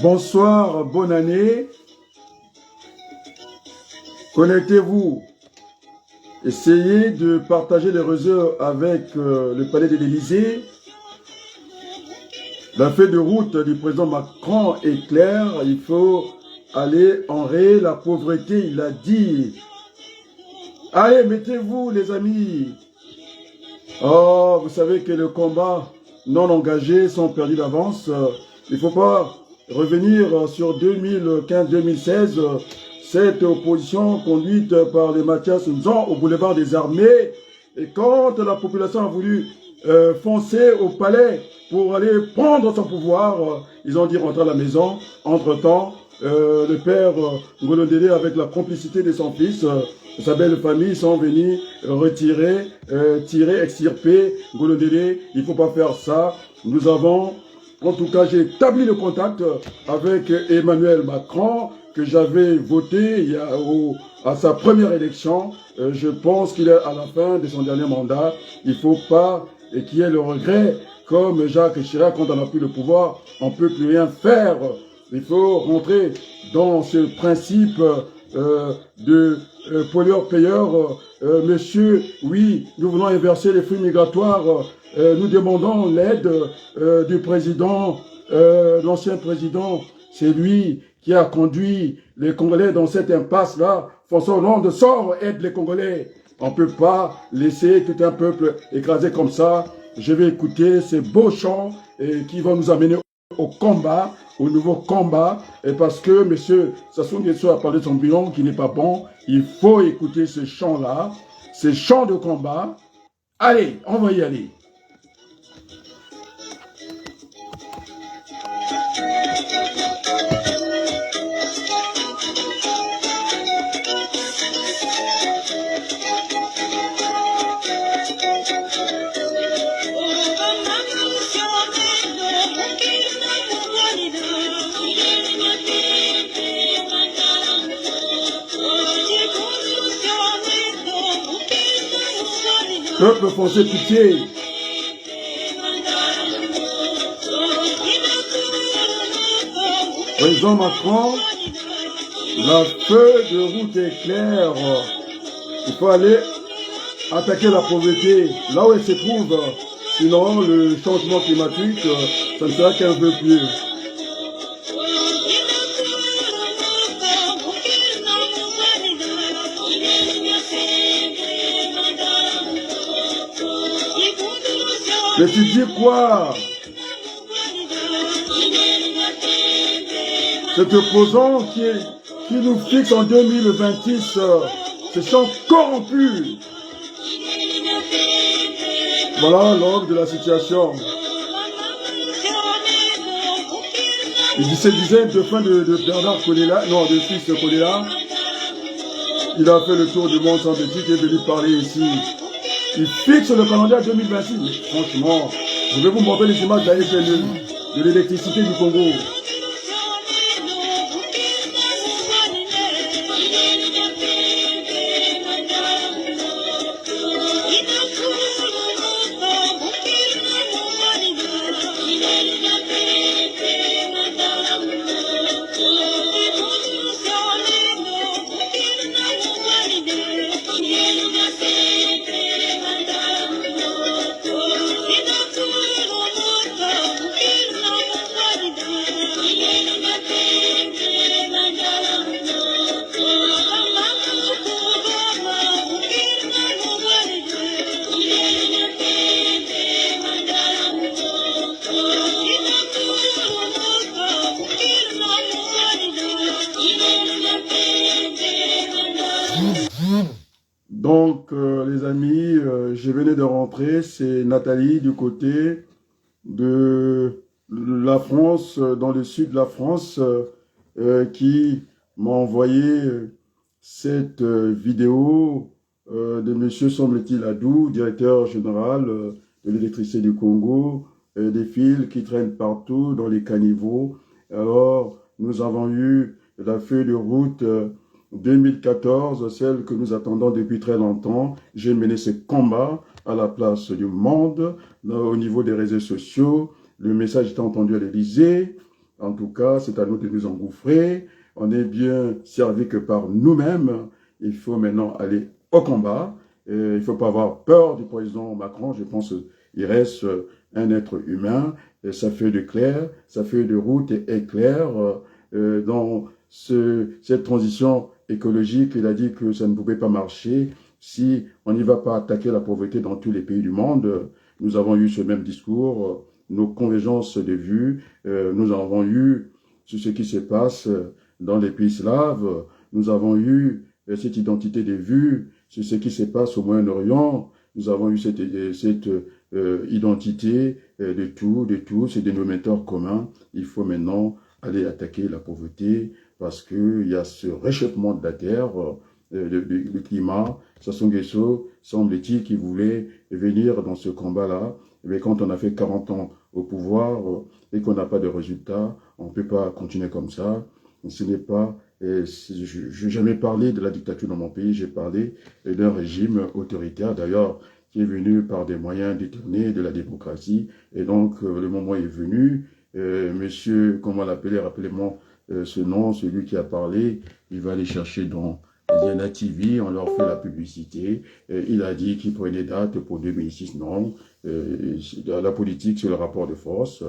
Bonsoir, bonne année. Connectez-vous. Essayez de partager les réseaux avec le palais de l'Élysée. La feuille de route du président Macron est claire. Il faut aller enrayer la pauvreté, il a dit. Allez, mettez-vous les amis. Oh, vous savez que les combats non engagés sont perdus d'avance. Il ne faut pas revenir sur 2015-2016. Cette opposition conduite par les Mathias Nzan au boulevard des Armées. Et quand la population a voulu foncer au palais pour aller prendre son pouvoir, ils ont dit rentrer à la maison. Entre-temps, le père Ngolo Ndélé, avec la complicité de son fils, sa belle famille, sont venus retirer, tirer, extirper Ngolo Ndélé. Il ne faut pas faire ça. Nous avons, en tout cas, j'ai établi le contact avec Emmanuel Macron, que j'avais voté à sa première élection. Je pense qu'il est à la fin de son dernier mandat. Il ne faut pas qu'il y ait le regret, comme Jacques Chirac, quand on n'a plus le pouvoir, on ne peut plus rien faire. Il faut rentrer dans ce principe de pollueur-payeur. Monsieur, oui, nous voulons inverser les flux migratoires. Nous demandons l'aide du président, l'ancien président. C'est lui qui a conduit les Congolais dans cette impasse-là. François Hollande sort, aide les Congolais. On ne peut pas laisser tout un peuple écrasé comme ça. Je vais écouter ces beaux chants qui vont nous amener au combat, au nouveau combat. Et parce que M. Sassou Nguesso a parlé de son bilan qui n'est pas bon, il faut écouter ces chants-là, ces chants de combat. Allez, on va y aller. Peuple français, pitié. Président Macron, la feuille de route est claire. Il faut aller attaquer la pauvreté là où elle se trouve. Sinon, le changement climatique, ça ne sera qu'un peu plus. Mais tu dis quoi? Cet opposant qui nous fixe en 2026, ce sont corrompus. Voilà l'ordre de la situation. Il disait de fin de Bernard Kolela, non, de fils Kolela. Il a fait le tour du monde sans petit, il est venu parler ici. Il fixe le calendrier 2026. Mais franchement, je vais vous montrer les images de la SNE, de l'électricité du Congo. Donc, les amis, je venais de rentrer, c'est Nathalie du côté de la France, dans le sud de la France, qui m'a envoyé cette vidéo de M. Semble-t-il Adou, directeur général de l'électricité du Congo, des fils qui traînent partout dans les caniveaux. Alors, nous avons eu la feuille de route 2014, celle que nous attendons depuis très longtemps. J'ai mené ce combat à la place du monde, au niveau des réseaux sociaux. le message est entendu à l'Élysée. En tout cas, c'est à nous de nous engouffrer. On est bien servi que par nous-mêmes. Il faut maintenant aller au combat. Il ne faut pas avoir peur du président Macron. Je pense qu'il reste un être humain. Sa feuille de clair, sa feuille de route est claire. Dans cette transition écologique, il a dit que ça ne pouvait pas marcher si on n'y va pas attaquer la pauvreté dans tous les pays du monde. Nous avons eu ce même discours, nos convergences de vues, nous avons eu sur ce qui se passe dans les pays slaves, nous avons eu cette identité de vues sur ce qui se passe au Moyen-Orient, nous avons eu cette identité de tout, ces dénominateurs communs. Il faut maintenant aller attaquer la pauvreté parce qu'il y a ce réchauffement de la terre, le climat. Sassou Nguesso, semble-t-il, qui voulait venir dans ce combat-là. Mais quand on a fait 40 ans au pouvoir et qu'on n'a pas de résultat, on ne peut pas continuer comme ça. Ce n'est pas... je n'ai jamais parlé de la dictature dans mon pays, j'ai parlé d'un régime autoritaire, d'ailleurs, qui est venu par des moyens détournés de la démocratie. Et donc, le moment est venu. Monsieur, comment l'appeler, rappelez-moi ce nom, celui qui a parlé, il va aller chercher dans Diana TV, on leur fait la publicité. Il a dit qu'il prenait date pour 2006. Non, la politique, c'est le rapport de force.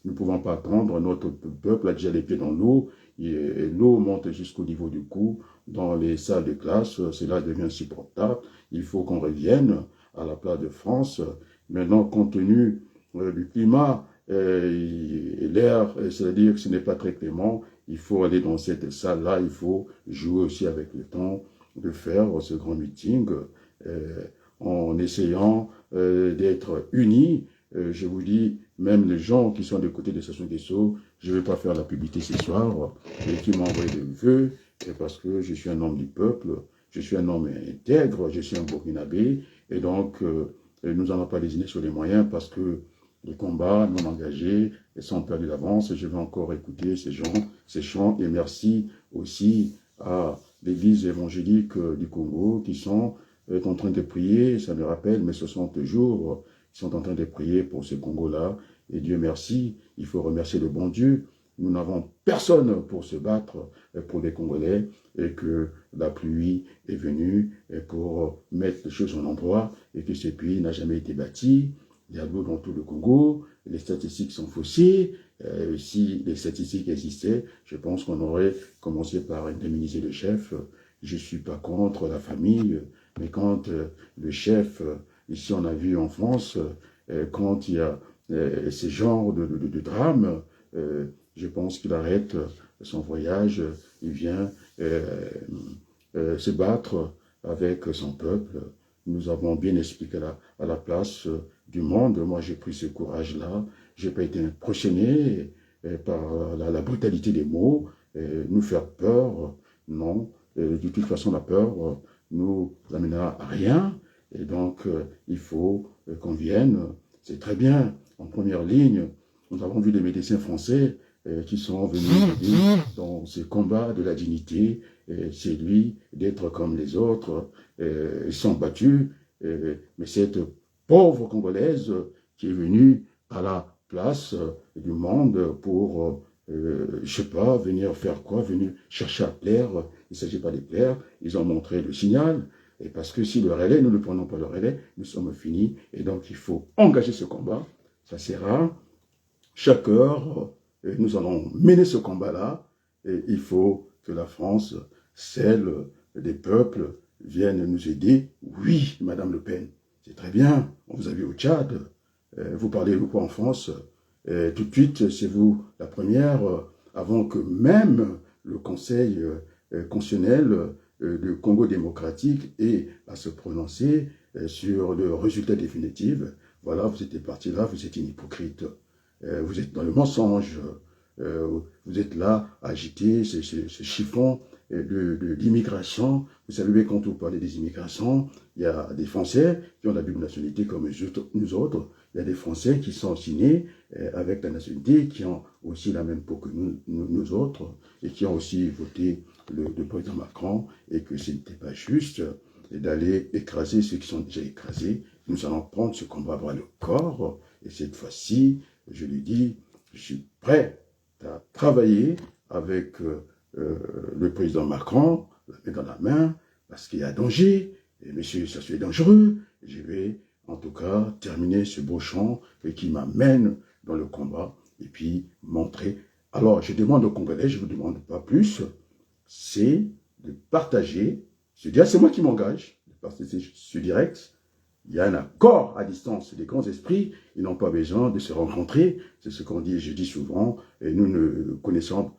Nous ne pouvons pas attendre. Notre peuple a déjà les pieds dans l'eau. L'eau monte jusqu'au niveau du cou. Dans les salles de classe, cela devient insupportable. Il faut qu'on revienne à la place de France. Maintenant, compte tenu du climat, l'air, c'est-à-dire que ce n'est pas très clément, il faut aller dans cette salle-là, il faut jouer aussi avec le temps de faire ce grand meeting en essayant d'être unis. Je vous dis, même les gens qui sont du côté de Sassou Nguesso, je ne vais pas faire la publicité ce soir, et qui m'envoient des vœux, parce que je suis un homme du peuple, je suis un homme intègre, je suis un Burkinabé, et donc nous n'allons pas désigner sur les moyens parce que les combats non engagés sont perdus d'avance. Je vais encore écouter ces gens, ces chants, et merci aussi à l'église évangélique du Congo qui sont en train de prier. Ça me rappelle mes 60 jours, ils sont en train de prier pour ce Congo-là. Et Dieu merci, il faut remercier le bon Dieu. Nous n'avons personne pour se battre pour les Congolais et que la pluie est venue pour mettre les choses en endroit et que ce pays n'a jamais été bâti. Il y a de l'eau dans tout le Congo, les statistiques sont faussées. Si les statistiques existaient, je pense qu'on aurait commencé par indemniser le chef. Je ne suis pas contre la famille, mais quand le chef, ici on a vu en France, quand il y a ces genres de drames, je pense qu'il arrête son voyage, il vient se battre avec son peuple. Nous avons bien expliqué à la place du monde. Moi, j'ai pris ce courage-là. Je n'ai pas été impressionné par la brutalité des mots, nous faire peur. Non, de toute façon, la peur nous amènera à rien. Et donc, il faut qu'on vienne. C'est très bien. En première ligne, nous avons vu des médecins français qui sont venus aider dans ce combat de la dignité. C'est lui d'être comme les autres. Ils sont battus. Mais cette pauvre Congolaise qui est venue à la place du monde pour, je ne sais pas, venir faire quoi, venir chercher à plaire. Il ne s'agit pas de plaire. Ils ont montré le signal. Et parce que si le relais, nous ne prenons pas le relais, nous sommes finis. Et donc, il faut engager ce combat. Ça sera chaque heure. Nous allons mener ce combat-là. Et il faut que la France, celle des peuples, vienne nous aider. Oui, Madame Le Pen, c'est très bien. On vous a vu au Tchad. Vous parlez beaucoup en France. Tout de suite, c'est vous la première, avant que même le Conseil constitutionnel du Congo démocratique ait à se prononcer sur le résultat définitif. Voilà, vous êtes parti là, vous êtes une hypocrite. Vous êtes dans le mensonge. Vous êtes là à agiter ce chiffon d'immigration. Vous savez, quand vous parlez des immigrations, il y a des Français qui ont la double nationalité comme nous autres. Il y a des Français qui sont aussi nés avec la nationalité, qui ont aussi la même peau que nous autres, et qui ont aussi voté le président Macron, et que ce n'était pas juste d'aller écraser ceux qui sont déjà écrasés. Nous allons prendre ce combat à bras le corps, et cette fois-ci, je lui dis, je suis prêt à travailler avec le président Macron, la main dans la main, parce qu'il y a danger, et monsieur, ça c'est dangereux, je vais en tout cas terminer ce beau chant qui m'amène dans le combat, et puis montrer. Alors, je demande aux Congolais, je ne vous demande pas plus, c'est de partager, c'est moi qui m'engage, de partager ce direct. Il y a un accord à distance. Les grands esprits, ils n'ont pas besoin de se rencontrer. C'est ce qu'on dit, je dis souvent, et nous ne connaissons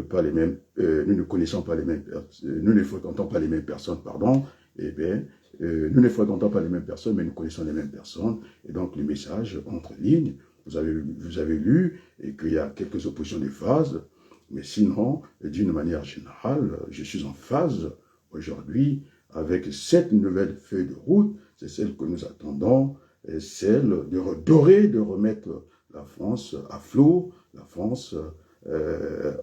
pas les mêmes, nous ne connaissons pas les mêmes, nous ne fréquentons pas les mêmes personnes, pardon. Eh bien, nous ne fréquentons pas les mêmes personnes, mais nous connaissons les mêmes personnes. Et donc, le message entre lignes, vous avez lu, et qu'il y a quelques oppositions de phase. Mais sinon, d'une manière générale, je suis en phase aujourd'hui avec cette nouvelle feuille de route. C'est celle que nous attendons, et celle de redorer, de remettre la France à flot, la France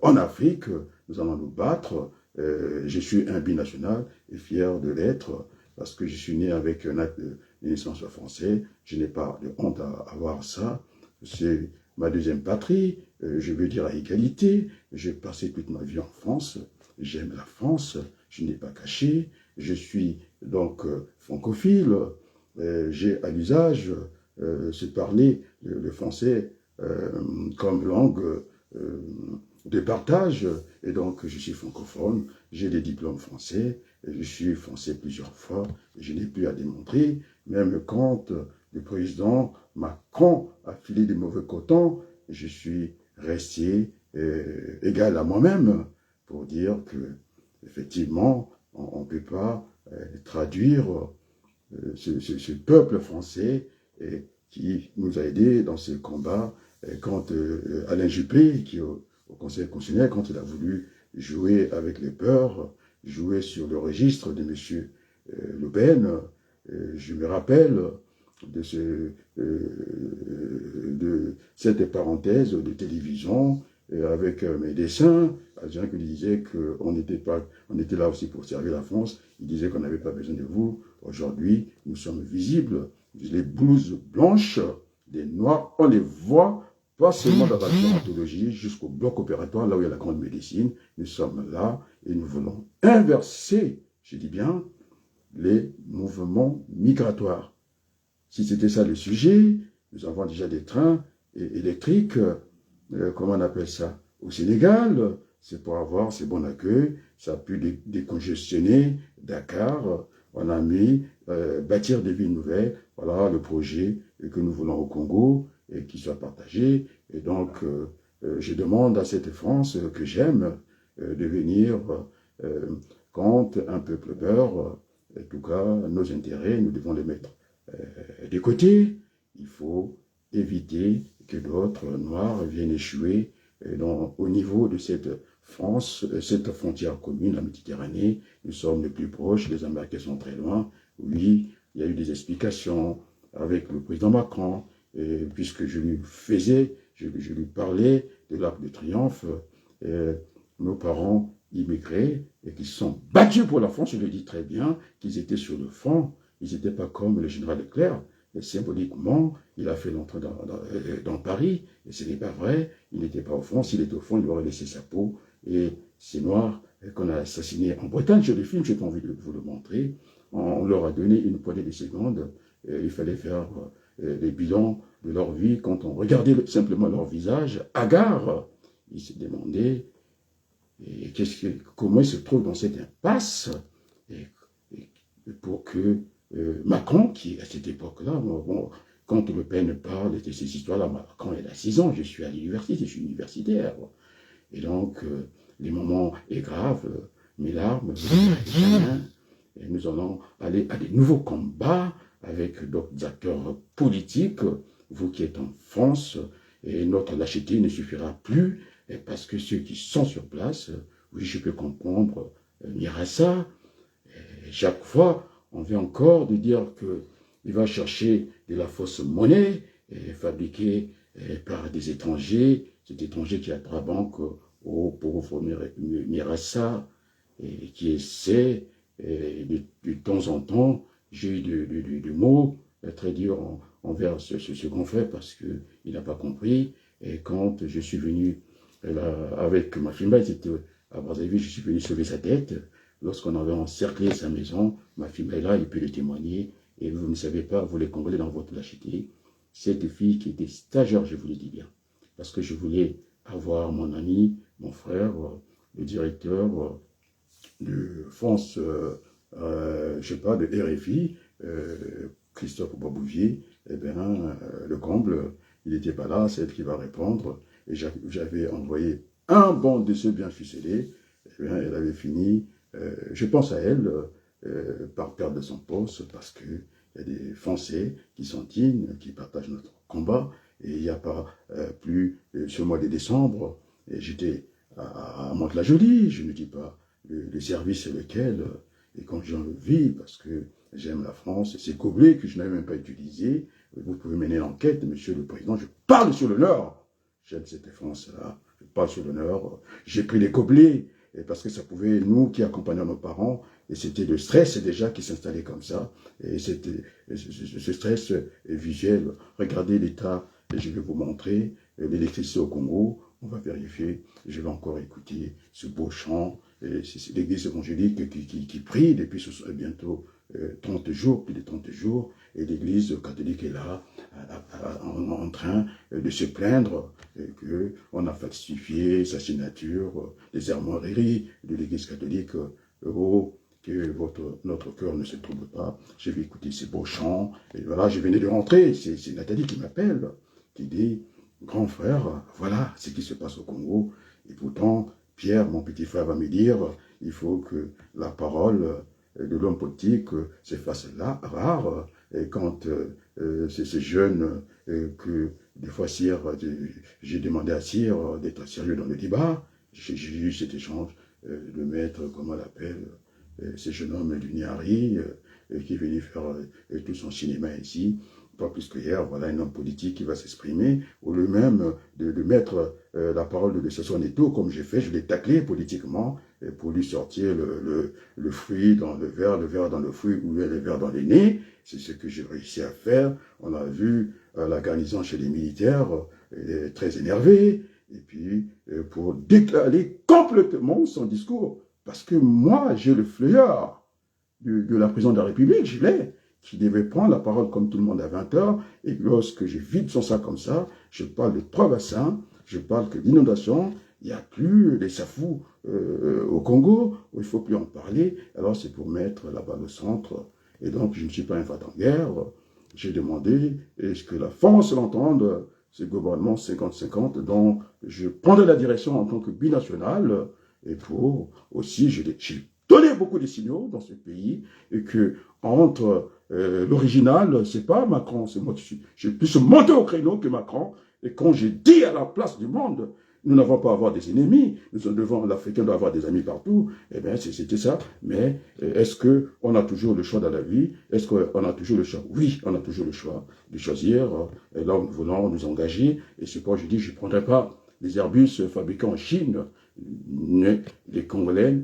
en Afrique. Nous allons nous battre. Je suis un binational et fier de l'être parce que je suis né avec un acte de naissance français. Je n'ai pas de honte à avoir ça. C'est ma deuxième patrie. Je veux dire à égalité. J'ai passé toute ma vie en France. J'aime la France. Je n'ai pas caché. Je suis donc francophile. J'ai à l'usage se parler le français comme langue de partage. Et donc, je suis francophone. J'ai des diplômes français. Je suis français plusieurs fois. Je n'ai plus à démontrer. Même quand le président Macron a filé des mauvais cotons, je suis resté égal à moi-même pour dire que, effectivement, on ne peut pas traduire ce peuple français qui nous a aidés dans ce combat quand Alain Juppé, qui au Conseil constitutionnel, quand il a voulu jouer avec les peurs, jouer sur le registre de M. Le Pen, je me rappelle de cette parenthèse de télévision avec mes dessins, des gens qui disaient qu'on était là aussi pour servir la France. Ils disaient qu'on n'avait pas besoin de vous. Aujourd'hui, nous sommes visibles. Les blouses blanches, les noirs, on les voit, pas seulement dans la dermatologie, jusqu'au bloc opératoire, là où il y a la grande médecine. Nous sommes là et nous voulons inverser, je dis bien, les mouvements migratoires. Si c'était ça le sujet, nous avons déjà des trains électriques, comment on appelle ça, au Sénégal. C'est pour avoir ces bons accueils, ça a pu décongestionner Dakar. On a mis bâtir des villes nouvelles. Voilà le projet que nous voulons au Congo et qui soit partagé. Et donc, je demande à cette France que j'aime de venir quand un peuple meurt. En tout cas, nos intérêts, nous devons les mettre de côté. Il faut éviter que d'autres noirs viennent échouer au niveau de cette France, cette frontière commune, la Méditerranée. Nous sommes les plus proches, les Américains sont très loin. Oui, il y a eu des explications avec le président Macron, puisque je lui lui parlais de l'Arc de Triomphe, nos parents immigrés et qui se sont battus pour la France, je le dis très bien, qu'ils étaient sur le front, ils n'étaient pas comme le général Leclerc. Et symboliquement, il a fait l'entrée dans Paris, et ce n'est pas vrai, il n'était pas au front, s'il était au front, il aurait laissé sa peau, et ces Noirs qu'on a assassinés en Bretagne, sur le film, j'ai pas envie de vous le montrer, on leur a donné une poignée de secondes, il fallait faire les bilans de leur vie, quand on regardait simplement leur visage, hagard, ils se demandaient comment ils se trouvent dans cette impasse, pour que Macron, qui à cette époque-là, bon, quand Le Pen parle de ces histoires-là, Macron il a 6 ans, je suis à l'université, je suis universitaire. Et donc, les moments est grave, mes larmes, et nous allons aller à des nouveaux combats avec d'autres acteurs politiques, vous qui êtes en France, et notre lâcheté ne suffira plus, parce que ceux qui sont sur place, oui, je peux comprendre Mirassa, chaque fois, on vient encore de dire qu'il va chercher de la fausse monnaie fabriquée par des étrangers. Cet étranger qui a 3 banques au pauvre Mirassa et qui essaie de temps en temps, j'ai eu des mots très durs envers ce grand frère parce qu'il n'a pas compris. Et quand je suis venu avec ma fille, c'était à Brazzaville, je suis venu sauver sa tête. Lorsqu'on avait encerclé sa maison, ma fille est là, il peut le témoigner. Et vous ne savez pas, vous les Congolais dans votre lâcheté, cette fille qui était stagiaire, je vous le dis bien, parce que je voulais avoir mon ami, mon frère, le directeur de France, je sais pas, de RFI, Christophe Babouvier, eh bien, le comble, il n'était pas là, c'est elle qui va répondre. Et j'avais envoyé un bon de ceux bien ficelés, eh bien, elle avait fini, je pense à elle, par perdre de son poste, parce qu'il y a des Français qui sont dignes, qui partagent notre combat, et il n'y a pas plus, ce mois de décembre, et j'étais à Mantes-la-Jolie, je ne dis pas le service c'est lequel, et quand j'en vis, parce que j'aime la France, ces gobelets que je n'avais même pas utilisés, vous pouvez mener l'enquête, monsieur le président, je parle sur l'honneur, j'aime cette France-là, je parle sur l'honneur, j'ai pris les gobelets, et parce que ça pouvait, nous qui accompagnions nos parents, et c'était le stress déjà qui s'installait comme ça, et c'était ce stress visuel, regardez l'état, et je vais vous montrer l'électricité au Congo, on va vérifier, je vais encore écouter ce beau chant, c'est l'église évangélique qui prie depuis bientôt 30 jours, plus de 30 jours, et l'église catholique est là, en train de se plaindre qu'on a falsifié sa signature, les armoiries de l'église catholique, que notre cœur ne se trouble pas. Je vais écouter ces beaux chants, et voilà, je venais de rentrer, c'est Nathalie qui m'appelle, qui dit, grand frère, voilà ce qui se passe au Congo, et pourtant, Pierre, mon petit frère, va me dire, il faut que la parole de l'homme politique se fasse là, rare, et quand ces jeunes que des fois j'ai demandé à Cyr d'être sérieux dans le débat, j'ai eu cet échange, de maître, comment on l'appelle, ce jeune homme du Niari, qui est venu faire tout son cinéma ici, pas plus que hier, voilà un homme politique qui va s'exprimer, au lieu même de mettre la parole de Sassou Neto, comme j'ai fait, je l'ai taclé politiquement, pour lui sortir le fruit dans le verre dans le fruit, ou le verre dans le nez, c'est ce que j'ai réussi à faire. On a vu la garnison chez les militaires, très énervée, et puis pour déclarer complètement son discours, parce que moi, j'ai le fléau de la présidente de la République, je l'ai, qui devait prendre la parole comme tout le monde à 20 heures, et lorsque je vide son sac comme ça, je parle de 3 bassins, je parle que d'inondation, il n'y a plus les safous au Congo, où il ne faut plus en parler, alors c'est pour mettre la balle au centre, et donc je ne suis pas un en guerre, j'ai demandé, est-ce que la France l'entende, ce gouvernement 50-50, dont je prendrai la direction en tant que binational, et pour aussi, j'ai donné beaucoup de signaux dans ce pays, et que entre l'original, c'est pas Macron, c'est moi qui suis. J'ai plus monté au créneau que Macron, et quand j'ai dit à la place du monde, nous n'avons pas à avoir des ennemis, l'Africain doit avoir des amis partout, eh bien c'était ça, mais est-ce qu'on a toujours le choix dans la vie? Est-ce qu'on a toujours le choix? Oui, on a toujours le choix de choisir là où nous voulons nous engager, et c'est pourquoi je dis, je ne prendrai pas les Airbus fabriqués en Chine, les Congolais,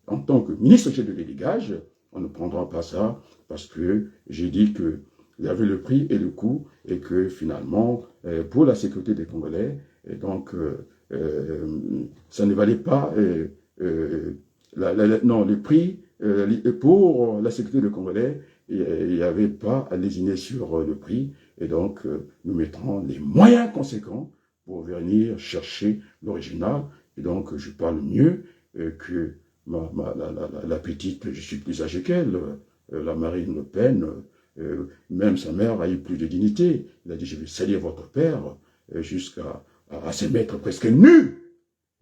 en tant que ministre chef de l'élégage, on ne prendra pas ça, parce que j'ai dit qu'il y avait le prix et le coût, et que finalement, pour la sécurité des Congolais, et donc, ça ne valait pas non, le prix pour la sécurité des Congolais, il n'y avait pas à lésiner sur le prix, et donc nous mettrons les moyens conséquents pour venir chercher l'original, et donc je parle mieux que la petite, je suis plus âgé qu'elle, la Marine Le Pen, même sa mère a eu plus de dignité, il a dit je vais salir votre père, jusqu'à se mettre presque nus.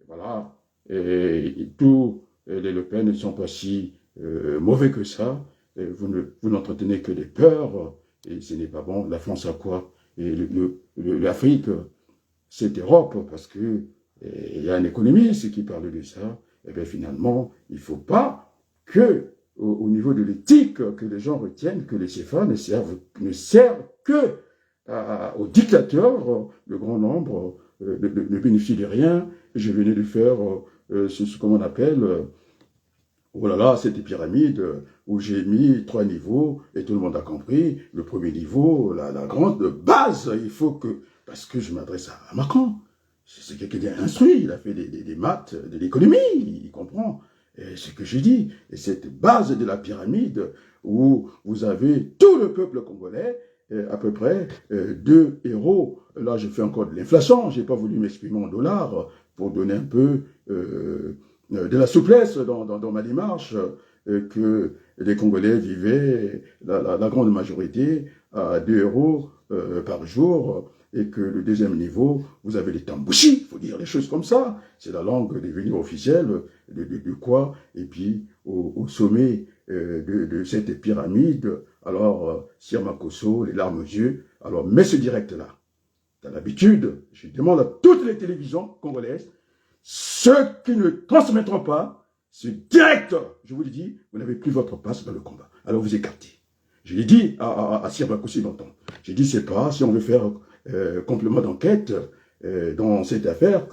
Voilà. Et tous les Le Pen ne sont pas si mauvais que ça. Vous n'entretenez que des peurs, et ce n'est pas bon. La France a quoi? Et l'Afrique, c'est l'Europe, parce que il y a un économiste qui parle de ça. Et bien finalement, il ne faut pas que, au niveau de l'éthique, que les gens retiennent que les CFA ne servent que aux dictateurs, le grand nombre ne bénéficie de rien. Je venais de faire ce qu'on appelle, oh là là, cette pyramide où j'ai mis 3 niveaux et tout le monde a compris. Le premier niveau, la grande base, il faut que, parce que je m'adresse à Macron. C'est quelqu'un d'instruit, il a fait des maths, de l'économie, il comprend ce que je dis. Et cette base de la pyramide où vous avez tout le peuple congolais, à peu près 2 euros. Là, je fais encore de l'inflation, je n'ai pas voulu m'exprimer en dollars pour donner un peu de la souplesse dans ma démarche, que les Congolais vivaient, la grande majorité, à 2 euros par jour, et que le deuxième niveau, vous avez les tambouchis, il faut dire les choses comme ça, c'est la langue devenue officielle de quoi, et puis au sommet de cette pyramide, alors Sir Makosso, les larmes aux yeux, alors mets ce direct-là. T'as l'habitude, je demande à toutes les télévisions congolaises, ceux qui ne transmettront pas ce direct, je vous le dis, vous n'avez plus votre place dans le combat. Alors vous écartez. Je l'ai dit à Sir Makosso longtemps. J'ai dit, c'est pas si on veut faire complément d'enquête dans cette affaire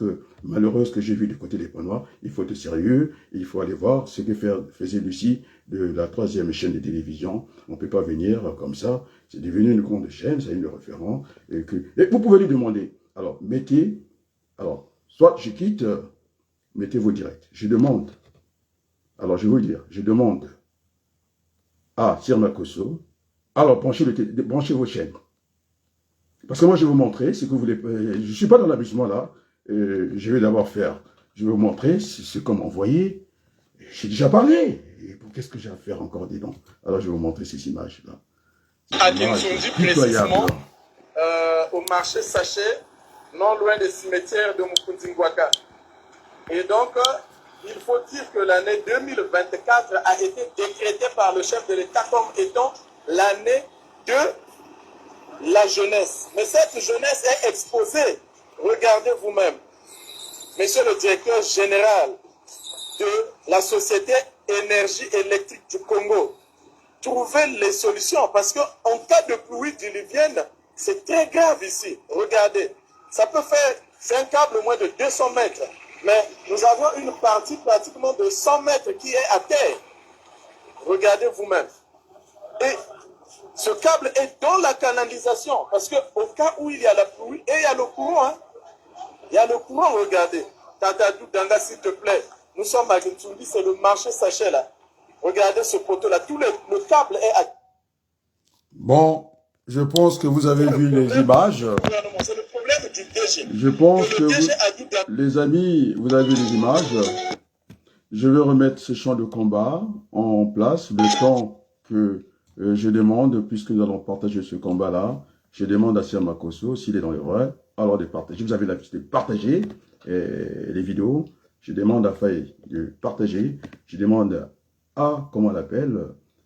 malheureuse que j'ai vue du côté des Points Noirs, il faut être sérieux, il faut aller voir ce que faisait Lucie de la 3e chaîne de télévision. On ne peut pas venir comme ça, c'est devenu une grande chaîne, ça a une référent. Et vous pouvez lui demander, alors mettez, alors soit je quitte, mettez vos directs. Je demande, alors je vais vous dire, je demande à Sir Makosso, alors branchez vos chaînes. Parce que moi, je vais vous montrer ce que vous voulez. Je ne suis pas dans l'amusement là. Je vais d'abord faire. Je vais vous montrer ce qu'on m'a envoyé. J'ai déjà parlé. Qu'est-ce que j'ai à faire encore, dis donc? Alors, je vais vous montrer ces images-là. À Kinshasa, précisément, au marché Sachet, non loin des cimetières de Mukundingwaka. Et donc, il faut dire que l'année 2024 a été décrétée par le chef de l'État comme étant l'année de la jeunesse. Mais cette jeunesse est exposée. Regardez vous-même. Monsieur le directeur général de la Société Énergie électrique du Congo, trouvez les solutions parce qu'en cas de pluie diluvienne, c'est très grave ici. Regardez, ça peut faire, c'est un câble moins de 200 mètres. Mais nous avons une partie pratiquement de 100 mètres qui est à terre. Regardez vous-même. Et ce câble est dans la canalisation, parce qu'au cas où il y a la pluie, et il y a le courant, hein. Il y a le courant, regardez. Tata Danga, s'il te plaît. Nous sommes à Kinshasa, c'est le marché Sachet là. Regardez ce poteau-là, le câble est à... Bon, je pense que vous avez vu les images. C'est le problème du DG. Je pense que les amis, vous avez vu les images. Je vais remettre ce champ de combat en place, le temps que je demande, puisque nous allons partager ce combat-là, je demande à Sir Makosso, s'il est dans les vrais, alors de partager. Vous avez l'habitude de partager les vidéos. Je demande à Faye de partager. Je demande à, comment on l'appelle,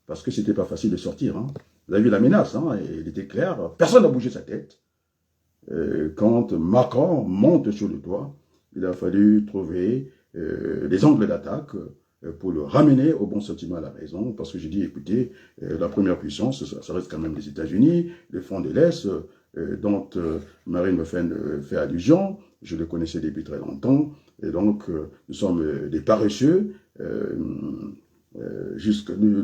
parce que c'était pas facile de sortir. Hein. Vous avez vu la menace, hein, il était clair. Personne n'a bougé sa tête. Quand Macron monte sur le toit, il a fallu trouver des angles d'attaque pour le ramener au bon sentiment à la raison, parce que j'ai dit, écoutez, la première puissance, ça reste quand même les États-Unis, le front de l'Est, dont Marine Le Pen fait allusion, je le connaissais depuis très longtemps, et donc nous sommes des paresseux, nous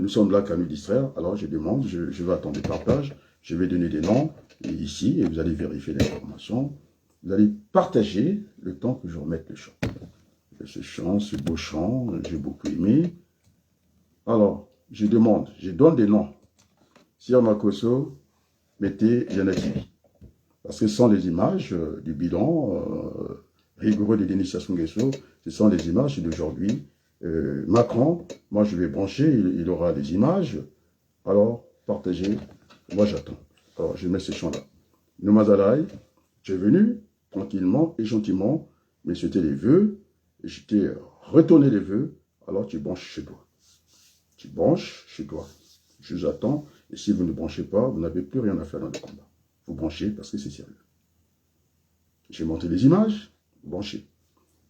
sommes là qu'à nous distraire, alors je demande, je vais attendre le partage, je vais donner des noms ici, et vous allez vérifier l'information, vous allez partager le temps que je remette le champ. Ce chant, ce beau chant, j'ai beaucoup aimé. Alors, je demande, je donne des noms. Sir Makosso, mettez Yana TV. Parce que ce sont les images du bilan rigoureux de Denis Sassou Nguesso, ce sont les images d'aujourd'hui. Macron, moi je vais brancher, il aura des images. Alors, partagez, moi j'attends. Alors, je mets ce chant-là. Nomazalaï, j'ai venu tranquillement et gentiment, mais c'était les vœux. Je t'ai retourné les vœux, alors tu branches chez toi. Tu branches chez toi. Je vous attends, et si vous ne branchez pas, vous n'avez plus rien à faire dans le combat. Vous branchez parce que c'est sérieux. J'ai montré les images, vous branchez.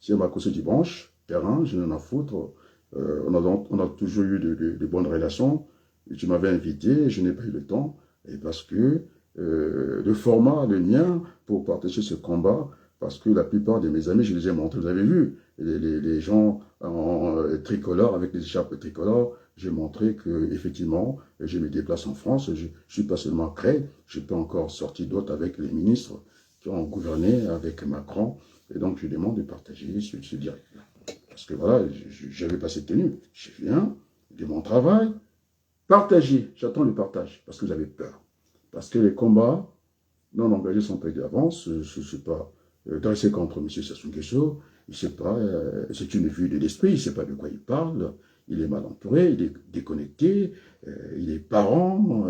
Si Makosso dit branche, terrain, je n'en ai à foutre. On a toujours eu de bonnes relations. Tu m'avais invité, je n'ai pas eu le temps, et parce que le format, le mien, pour partager ce combat, parce que la plupart de mes amis, je les ai montrés, vous avez vu, les gens en tricolore, avec les écharpes tricolores, j'ai montré que effectivement, je me déplace en France, je ne suis pas seulement prêt, je peux encore sortir d'autres avec les ministres qui ont gouverné avec Macron. Et donc, je demande de partager ce direct-là. Parce que voilà, je n'avais pas cette tenue. Je viens de mon travail, partager. J'attends le partage parce que vous avez peur. Parce que les combats non engagés sont payés d'avance. Je ne suis pas dressé contre M. Sassou Nguesso. C'est une vue de l'esprit. Il ne sait pas de quoi il parle. Il est mal entouré, il est déconnecté, il est parent.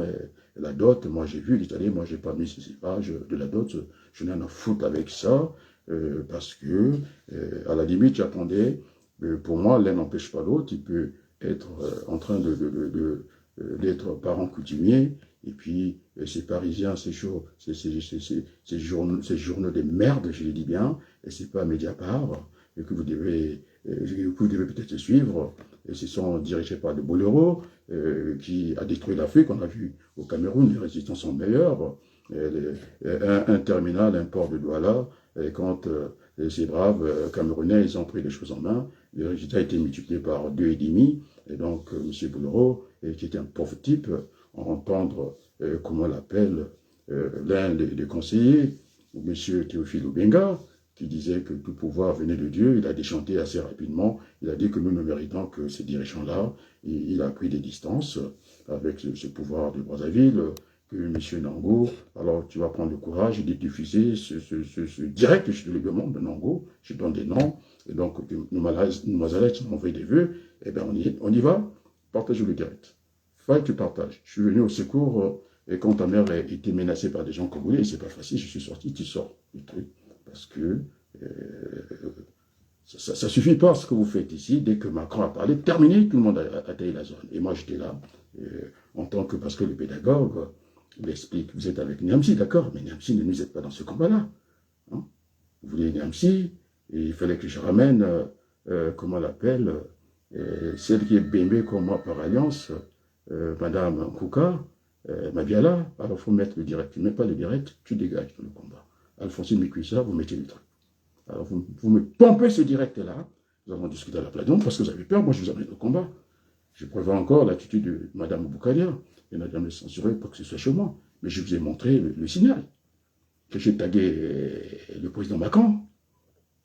La dot, moi j'ai vu l'Italien, moi j'ai pas mis ces pages de la dot. Je n'ai rien à foutre avec ça. Parce que, à la limite, j'attendais. Pour moi, l'un n'empêche pas l'autre. Il peut être en train d'être parent coutumier. Et puis, ces Parisiens, ces journaux de merde, je les dis bien, et c'est pas Mediapart, et que vous devez peut-être suivre. Et ce sont dirigés par des boléros qui a détruit l'Afrique. On a vu au Cameroun, les résistants sont meilleurs. Un terminal, un port de Douala, et quand ces braves Camerounais, ils ont pris les choses en main, le résultat a été multiplié par 2,5. Et donc, M. Boulero, qui était un pauvre type, entendre, comment on l'appelle, l'un des conseillers, M. Théophile Obenga, qui disait que tout pouvoir venait de Dieu. Il a déchanté assez rapidement. Il a dit que nous ne méritons que ces dirigeants-là. Il a pris des distances avec ce pouvoir de Brazzaville, que M. Nango, alors tu vas prendre le courage de diffuser ce direct, je te le demande, de Nango, je donne des noms, et donc nous m'ont envoyé des vœux, et bien on y va, partage le direct. Fallait que tu partages. Je suis venu au secours, et quand ta mère était menacée par des gens congolais, c'est pas facile, je suis sorti, tu sors le truc. Parce que ça ne suffit pas ce que vous faites ici. Dès que Macron a parlé, terminé, tout le monde a taillé la zone. Et moi, j'étais là, en tant que, parce que le pédagogue l'explique, vous êtes avec Niamsi, d'accord, mais Niamsi ne nous aide pas dans ce combat-là. Hein? Vous voulez Niamsi, et il fallait que je ramène, comment on l'appelle, celle qui est bémbée comme moi par alliance, Madame Kouka, Mabiala. Alors, il faut mettre le direct. Tu ne mets pas le direct, tu dégages dans le combat. Alphonsine Mikuissa, vous mettez le truc. Alors, vous me pompez ce direct-là. Nous avons discuté à la plateforme parce que vous avez peur. Moi, je vous amène au combat. Je prévois encore l'attitude de Mme Boukalia. Elle n'a jamais censuré pour que ce soit chez moi. Mais je vous ai montré le signal. Que j'ai tagué le président Macron.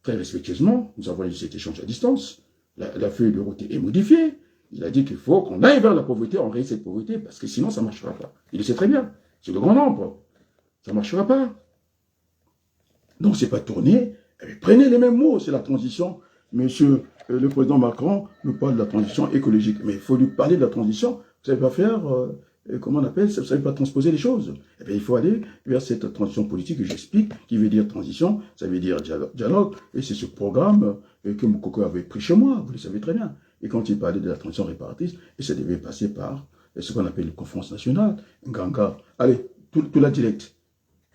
Très respectueusement, nous avons eu cet échange à distance. La feuille de route est modifiée. Il a dit qu'il faut qu'on aille vers la pauvreté, on règle cette pauvreté, parce que sinon, ça ne marchera pas. Il le sait très bien. C'est le grand nombre. Ça ne marchera pas. Donc, ce n'est pas tourné. Prenez les mêmes mots, c'est la transition. Monsieur le président Macron nous parle de la transition écologique. Mais il faut lui parler de la transition. Vous ne savez pas faire, comment on appelle, vous ne savez pas transposer les choses. Eh bien, il faut aller vers cette transition politique que j'explique, qui veut dire transition, ça veut dire dialogue. Et c'est ce programme que Moukoko avait pris chez moi, vous le savez très bien. Et quand il parlait de la transition réparatrice, et ça devait passer par ce qu'on appelle une conférence nationale, Nganga. Allez, tout la direct.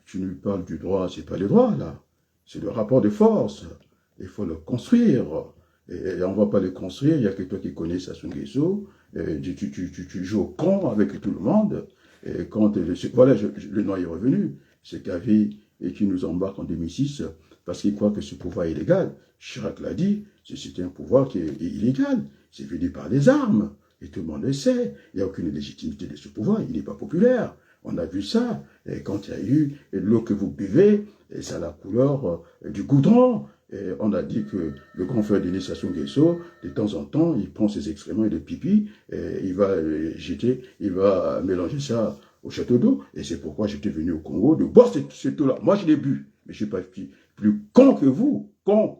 Tu nous parles du droit, c'est pas le droit, là. C'est le rapport de force. Il faut le construire. Et on ne va pas le construire. Il n'y a que toi qui connais Sassou Nguesso. Tu joues au con avec tout le monde. Et quand voilà, le noir est revenu. C'est Kavi et qui nous embarque en 2006 parce qu'il croit que ce pouvoir est illégal. Chirac l'a dit, c'est un pouvoir qui est illégal. C'est venu par les armes. Et tout le monde le sait. Il n'y a aucune légitimité de ce pouvoir. Il n'est pas populaire. On a vu ça, et quand il y a eu l'eau que vous buvez, et ça a la couleur du goudron. Et on a dit que le grand frère Denis Sassou Nguesso, de temps en temps, il prend ses excréments et de pipi, et il va mélanger ça au château d'eau. Et c'est pourquoi j'étais venu au Congo de boire cette eau-là. Moi, je l'ai bu, mais je ne suis pas plus con que vous, con.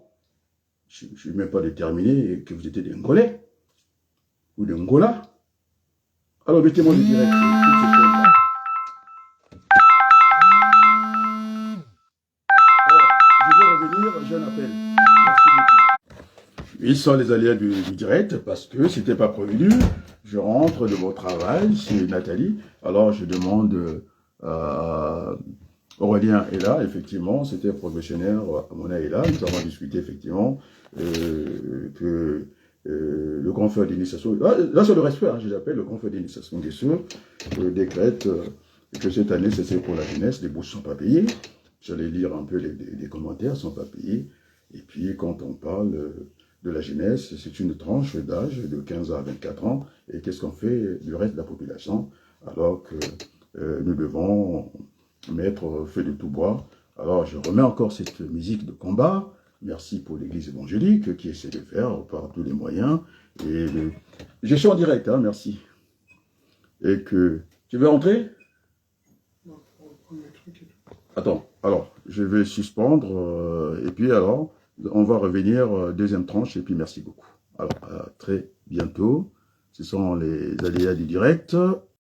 Je ne suis même pas déterminé que vous étiez des Ngolais, ou des Ngola. Alors, mettez-moi le direct. Jeune appel. Merci beaucoup. Ils sont les alliés du direct parce que c'était pas prévu. Je rentre de mon travail chez Nathalie. Alors je demande Aurélien est là, effectivement, c'était professionnel, Mona est là. Nous avons discuté effectivement que le grand frère d'initiation, là c'est le respect, hein, je l'appelle le grand frère d'initiation décrète que cette année c'est pour la jeunesse, les bourses ne sont pas payées. J'allais lire un peu les commentaires, ne sont pas payés. Et puis, quand on parle de la jeunesse, c'est une tranche d'âge de 15 à 24 ans. Et qu'est-ce qu'on fait du reste de la population? Alors que nous devons mettre feu de tout bois Alors, je remets encore cette musique de combat. Merci pour l'Église évangélique qui essaie de faire par tous les moyens. Et je suis en direct, hein, merci. Et que... Tu veux rentrer? Attends, alors, je vais suspendre, et puis alors, on va revenir, deuxième tranche, et puis merci beaucoup. Alors, à très bientôt. Ce sont les aléas du direct.